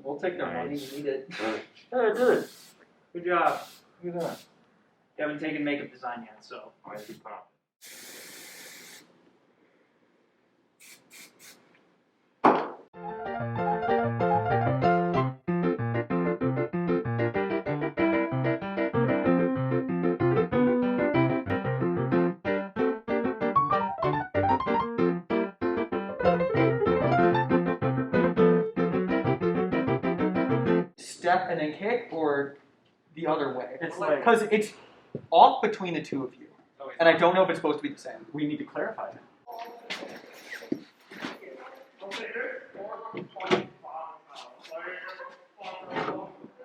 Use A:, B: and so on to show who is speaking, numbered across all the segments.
A: We'll take their money. We need it.
B: Yeah, good. Good job.
A: Look at that.
B: You haven't taken makeup design yet, so.
A: I see pop.
C: Step and then kick, or the other way?
B: It's like-
C: because it's off between the two of you, and I don't know if it's supposed to be the same.
B: We need to clarify that.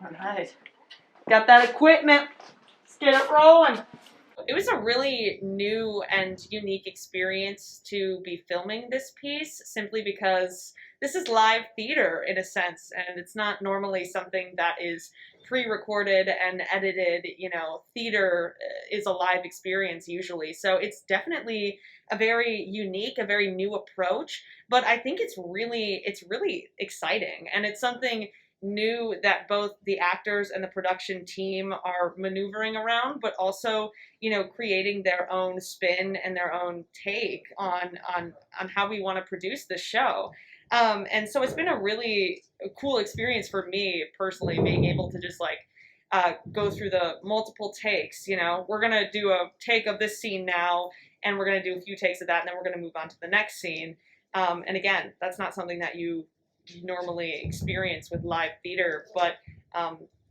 C: Alright. Got that equipment. Let's get it rolling.
D: It was a really new and unique experience to be filming this piece, simply because this is live theater in a sense, and it's not normally something that is pre-recorded and edited. You know, theater is a live experience usually, so it's definitely a very unique, a very new approach, but I think it's really exciting, and it's something new that both the actors and the production team are maneuvering around, but also, you know, creating their own spin and their own take on how we want to produce this show. And so it's been a really cool experience for me personally, being able to just like go through the multiple takes. You know, we're gonna do a take of this scene now, and we're gonna do a few takes of that, and then we're gonna move on to the next scene. And again, that's not something that you normally experience with live theater, but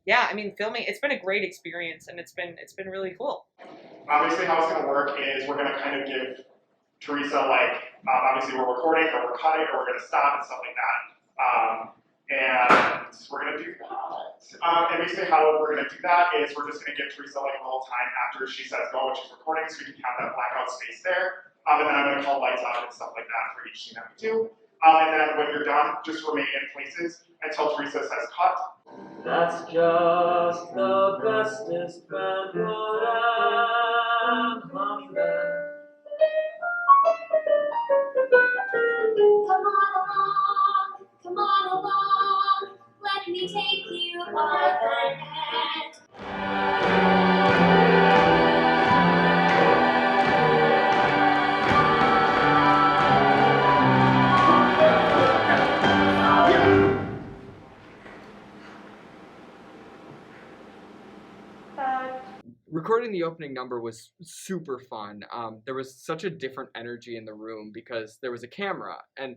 D: yeah, I mean, filming, it's been a great experience, and it's been really cool.
E: Basically how it's going to work is we're going to kind of give Teresa, like, obviously we're recording, or we're cutting, or we're going to stop, and stuff like that. And we're going to do that. And basically how we're going to do that is we're just going to give Teresa like a little time after she says go when she's recording, so we can have that blackout space there. And then I'm going to call lights out and stuff like that for each scene that we do. And then when you're done, just remain in places until Teresa says cut.
A: That's just the bestest friend would have. Mommy bear.
F: Come on along, let me take you by the hand.
G: Recording the opening number was super fun. There was such a different energy in the room because there was a camera, and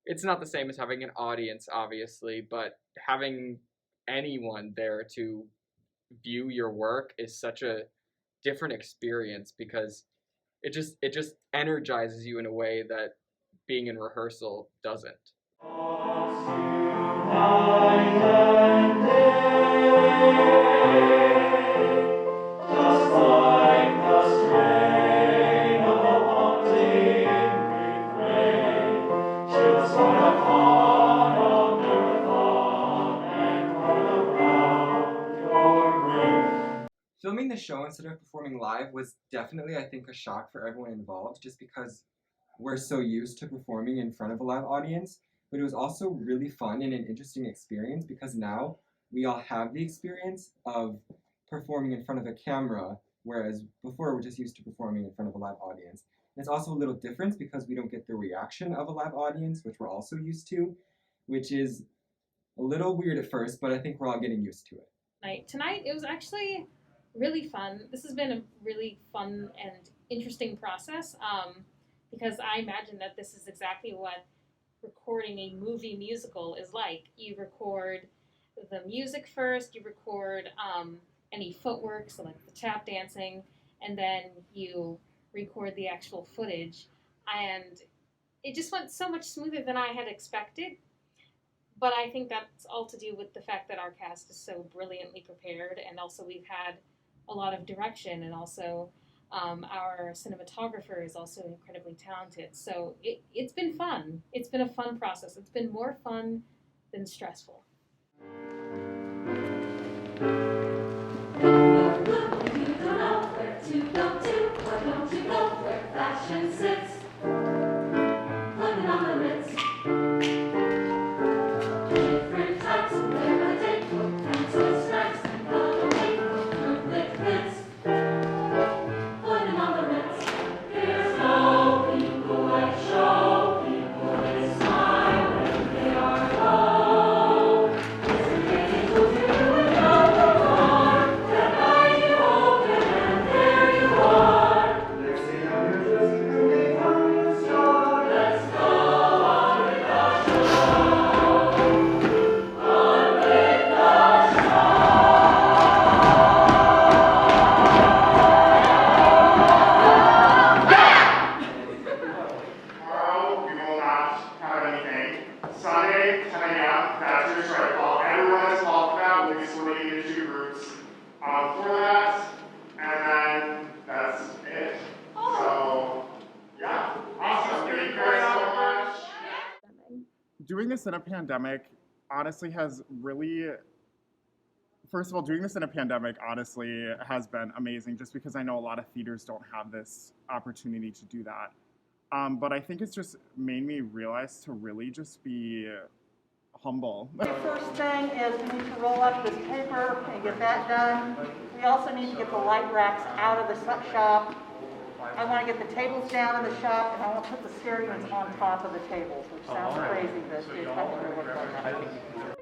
G: it's not the same as having an audience, obviously, but having anyone there to view your work is such a different experience because it just energizes you in a way that being in rehearsal doesn't.
H: Filming the show instead of performing live was definitely, I think, a shock for everyone involved, just because we're so used to performing in front of a live audience. But it was also really fun and an interesting experience because now we all have the experience of performing in front of a camera, whereas before we're just used to performing in front of a live audience. And it's also a little different because we don't get the reaction of a live audience, which we're also used to, which is a little weird at first, but I think we're all getting used to it.
I: Tonight, it was actually really fun. This has been a really fun and interesting process because I imagine that this is exactly what recording a movie musical is like. You record the music first, you record any footwork, so like the tap dancing, and then you record the actual footage. And it just went so much smoother than I had expected. But I think that's all to do with the fact that our cast is so brilliantly prepared, and also we've had a lot of direction, and also our cinematographer is also incredibly talented. So it's been fun. It's been a fun process. It's been more fun than stressful.
F: Different types of
E: doing this in a pandemic honestly has really, first of all, doing this in a pandemic honestly has been amazing just because I know a lot of theaters don't have this opportunity to do that. But I think it's just made me realize to really just be humble.
C: The first thing is we need to roll up this paper and get that done. We also need to get the light racks out of the shop. I want to get the tables down in the shop, and I want to put the stereos on top of the tables, which sounds crazy, but it technically looks like that.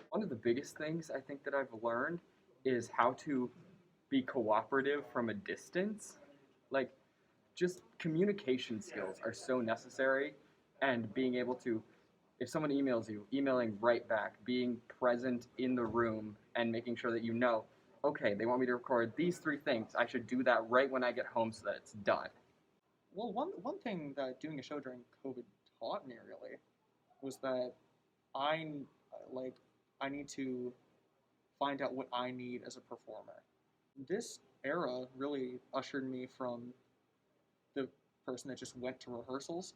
G: One of the biggest things I think that I've learned is how to be cooperative from a distance. Like, just communication skills are so necessary, and being able to, if someone emails you, emailing right back, being present in the room and making sure that you know, okay, they want me to record these 3 things. I should do that right when I get home so that it's done.
J: Well, one thing that doing a show during COVID taught me really was that I need to find out what I need as a performer. This era really ushered me from the person that just went to rehearsals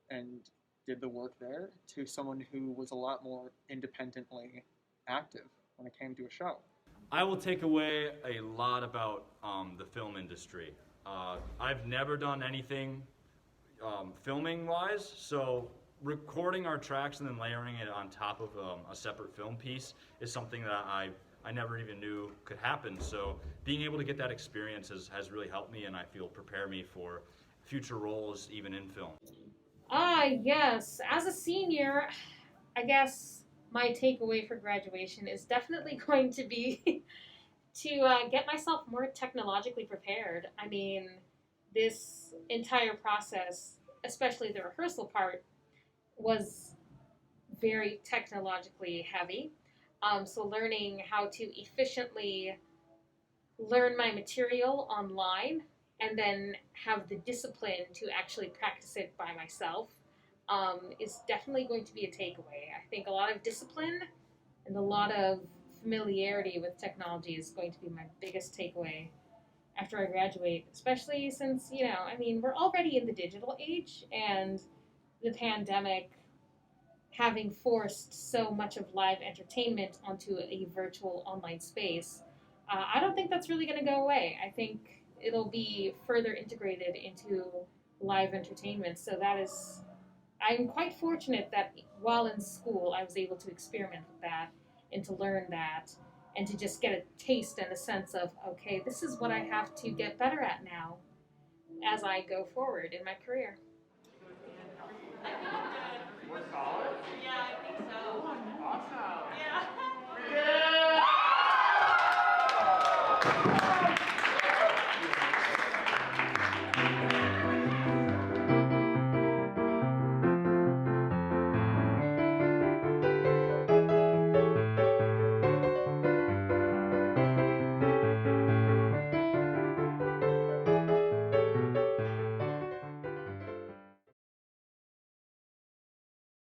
J: and did the work there to someone who was a lot more independently active when it came to a show.
K: I will take away a lot about the film industry. I've never done anything filming-wise, so recording our tracks and then layering it on top of a separate film piece is something that I never even knew could happen. So being able to get that experience has really helped me, and I feel prepare me for future roles even in film.
I: Yes. As a senior, I guess my takeaway for graduation is definitely going to be to get myself more technologically prepared. I mean, this entire process, especially the rehearsal part, was very technologically heavy. So learning how to efficiently learn my material online and then have the discipline to actually practice it by myself is definitely going to be a takeaway. I think a lot of discipline and a lot of familiarity with technology is going to be my biggest takeaway after I graduate, especially since, we're already in the digital age, and the pandemic having forced so much of live entertainment onto a virtual online space, I don't think that's really going to go away. I think it'll be further integrated into live entertainment. So I'm quite fortunate that while in school, I was able to experiment with that and to learn that and to just get a taste and a sense of, okay, this is what I have to get better at now as I go forward in my career.
B: We're solid?
D: Yeah, I think so.
B: Awesome.
D: Yeah.
B: Yeah.